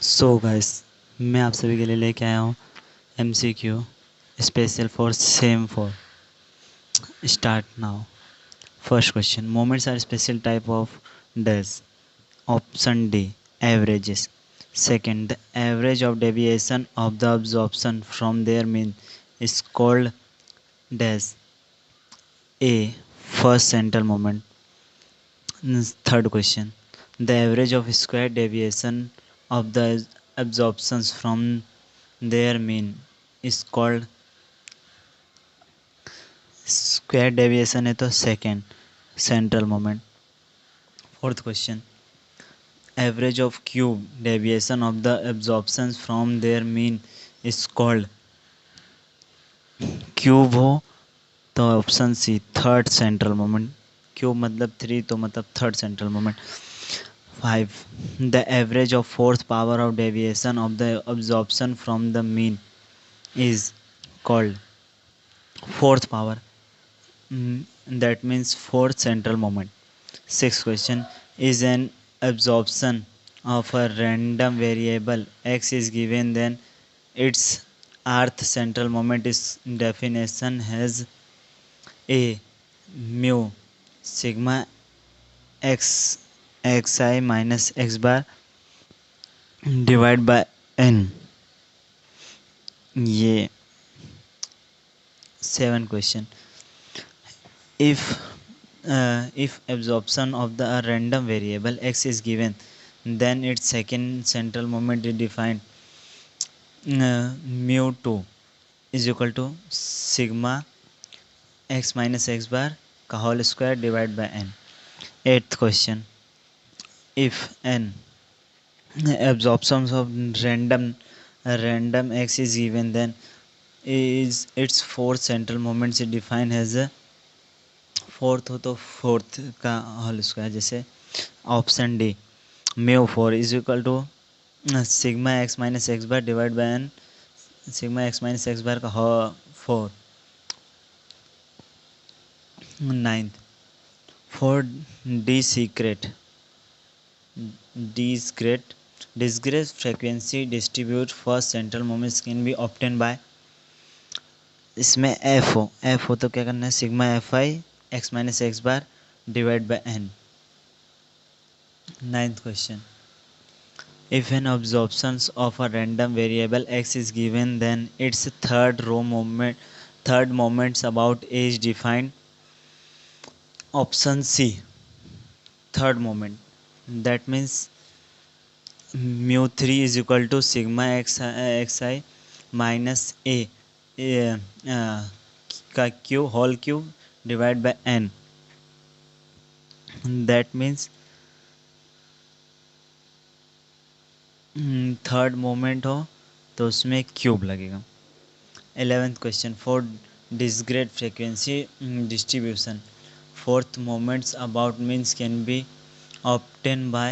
So guys, मैं आप सभी के लिए लेके आया हूँ MCQ special for sem for start now. First question, moments are special type of days. Option D, averages. Second, the average of deviation of the absorption from their mean is called days. A, first central moment. Third question, the average of square deviation of the absorptions from their mean is called square deviation है तो second central moment. Fourth question, average of cube deviation of the observations from their mean is called. Cube हो तो option C third central moment. Cube मतलब three तो मतलब third central moment. 5. The average of fourth power of deviation of the absorption from the mean is called fourth power. That means fourth central moment. Sixth question, is an absorption of a random variable x is given, then its rth central moment is definition has a mu sigma x xi minus x bar divide by n। ये 7 question, if absorption of the random variable x is given, then its second central moment is defined mu2 is equal to sigma x minus x bar का whole square divide by n। Eighth question, if n absorptions of random x is given, then is its fourth central moment is defined as a fourth हो तो fourth का whole square, जैसे option D mu four is equal to sigma X minus x bar divide by N sigma X minus x bar का फोर। Ninth, for discrete discrete frequency distribute first central moments can be obtained by। इसमें f हो तो क्या करना है, sigma f i x minus x bar divide by n. Ninth question, if an absorption of a random variable x is given, then its third moments about a is defined। option C third moment, that means mu3 is equal to sigma xi minus a का cube whole cube divide by n। that means third moment हो तो उसमें cube लगेगा। 11th question, for discrete frequency distribution fourth moments about means can be obtained by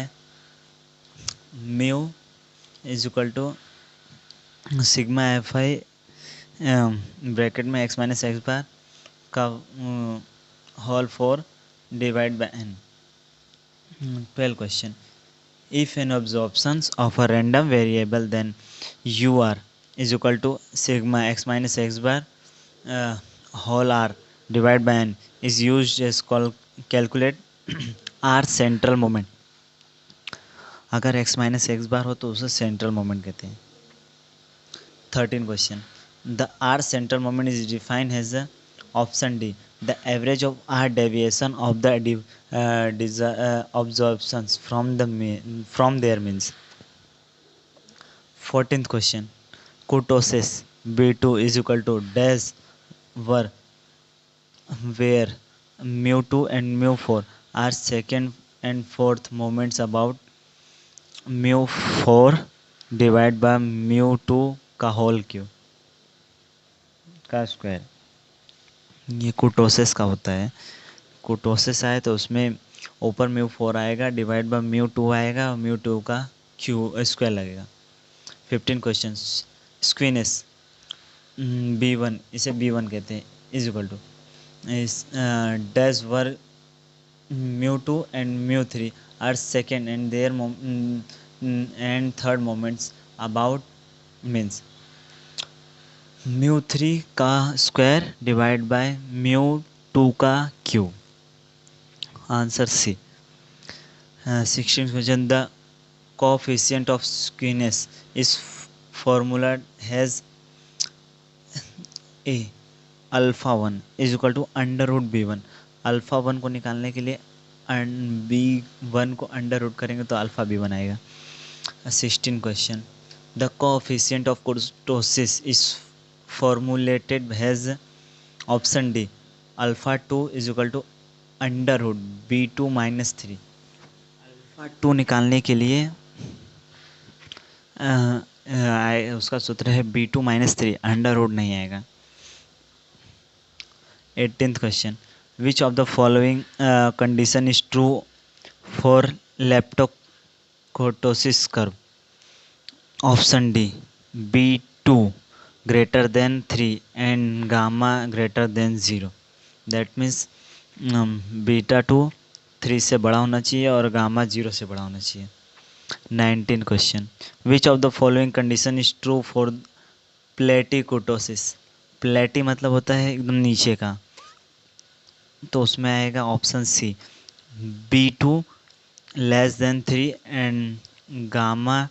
mu is equal to sigma f i bracket में x minus x bar का whole four divide by n. 12 question, if an absorptions of a random variable, then ur is equal to sigma x minus x bar whole r divided by n is used as calculate r central moment। अगर x minus x बार हो तो उसे central moment कहते हैं। 13 question, the r central moment is defined as option D the average of r deviation of the absorptions from their means। 14th question, kurtosis b2 is equal to dash were where mu2 and mu4 are second and fourth moments about mu4 divide by mu2 का whole cube का square. ये कुटोसिस का होता है। कुटोसिस आए तो उसमें ऊपर mu4 आएगा डिवाइड बाय mu2 आएगा और mu2 का स्क्वायर लगेगा। 15 क्वेश्चन, स्क्वीनेस b1 इसे b1 कहते हैं is equal to dash where mu2 and mu3 are second and their and third moments about means mu 3 का स्क्वायर डिवाइड बाय म्यू 2 का cube. Answer C. 16th question. The coefficient of skewness is formula has a alpha 1 is equal to under root B1. Alpha 1 को निकालने के लिए B1 को under root करेंगे तो alpha B1 आएगा. 16 question. The coefficient of kurtosis is formulated has option D alpha 2 is equal to under root B2 minus 3. Alpha 2 निकालने के लिए उसका सूत्र है B2 माइनस 3. अंडर रूट नहीं आएगा. 18th question. Which of the following condition is true for leptokurtosis curve? Option D. B2 greater than 3 and gamma greater than 0. That means beta 2 3 से बड़ा होना चाहिए और गामा 0 से बड़ा होना चाहिए. 19 question. Which of the following condition is true for platykurtosis. Platy मतलब होता है एकदम नीचे का, तो उसमें आएगा option C B2 less than 3 and gamma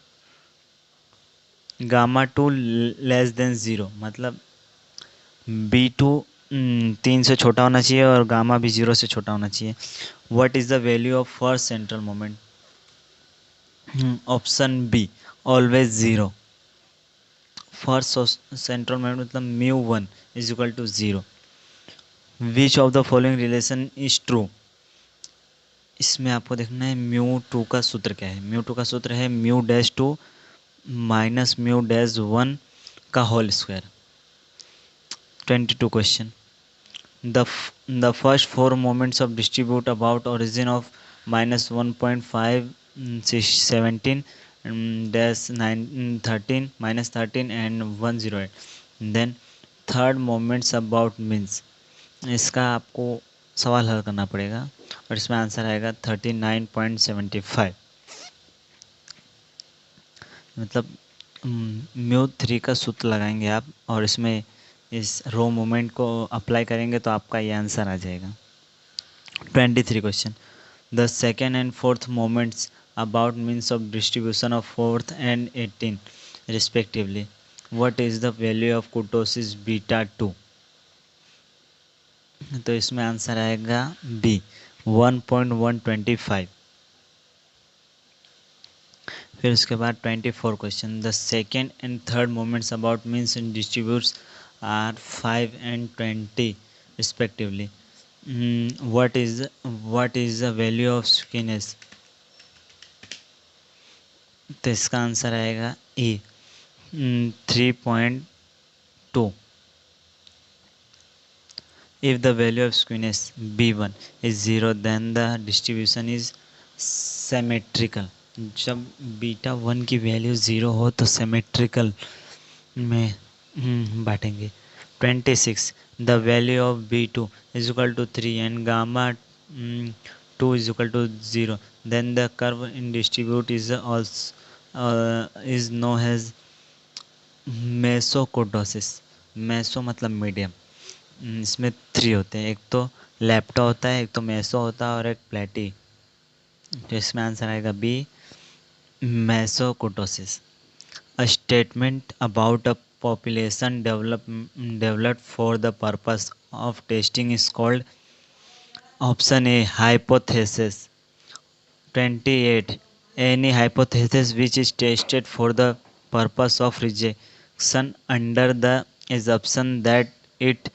2 less than 0. मतलब B2 3 से छोटा होना चाहिए और गामा भी 0 से छोटा होना चाहिए. What is the value of first central moment. Option B always 0. First central moment मतलब μ1 is equal to 0. Which of the following relation is true. इसमें आपको देखना है μ2 का सूत्र क्या है. μ2 का सूत्र है μ-2 माइनस μ-1 का whole square. 22 question. The first 4 moments of distribute about origin of -1.5 17 dash 9 13 -13 and 108. Then third moments about means. इसका आपको सवाल हल करना पड़ेगा और इसमें आंसर आएगा 39.75. मतलब μ3 का सूत्र लगाएंगे आप और इसमें इस रो मोमेंट को अप्लाई करेंगे तो आपका ये आंसर आ जाएगा. 23 question. The second and fourth moments about means of distribution of 4th and 18 respectively. What is the value of कुर्टोसिस beta 2. तो इसमें आंसर आएगा बी 1.125. फिर उसके बाद 24 question. The second and third moments about means in distributes are 5 and 20 respectively. What is the value of skewness. तो इसका answer आएगा A 3.2. If the value of skewness B1 is 0 then the distribution is symmetrical. जब beta 1 की value 0 हो तो symmetrical में बांटेंगे. 26. The value of B2 is equal to 3 and gamma 2 is equal to 0. Then the curve in distribute is known as mesokurtosis. Meso मतलब medium. इसमें 3 होते हैं, एक तो लेप्टो होता है, एक तो मेसो होता है और एक प्लेटी. तो इसमें आंसर आएगा B mesokurtosis. A statement about a population developed for the purpose of testing is called. Option A hypothesis. 28. Any hypothesis which is tested for the purpose of rejection under the assumption that it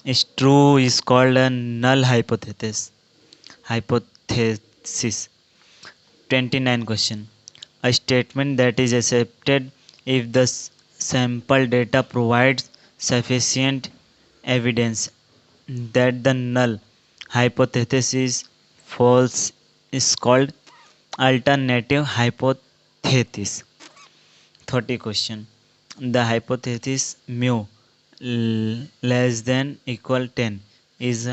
is true is called a null hypothesis. 29 question. A statement that is accepted if the sample data provides sufficient evidence that the null hypothesis is false is called alternative hypothesis. 30 question. The hypothesis mu less than equal 10 is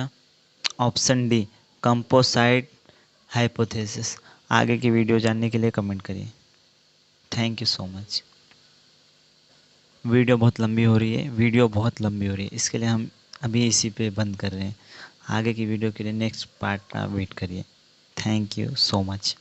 option D composite hypothesis. आगे की video जानने के लिए comment करिए. Thank you so much. Video बहुत लंबी हो रही है, वीडियो बहुत लंबी हो रही है, इसके लिए हम अभी इसी पे बंद कर रहे हैं। आगे की वीडियो के लिए नेक्स्ट पार्ट का वेट करिए। Thank you so much.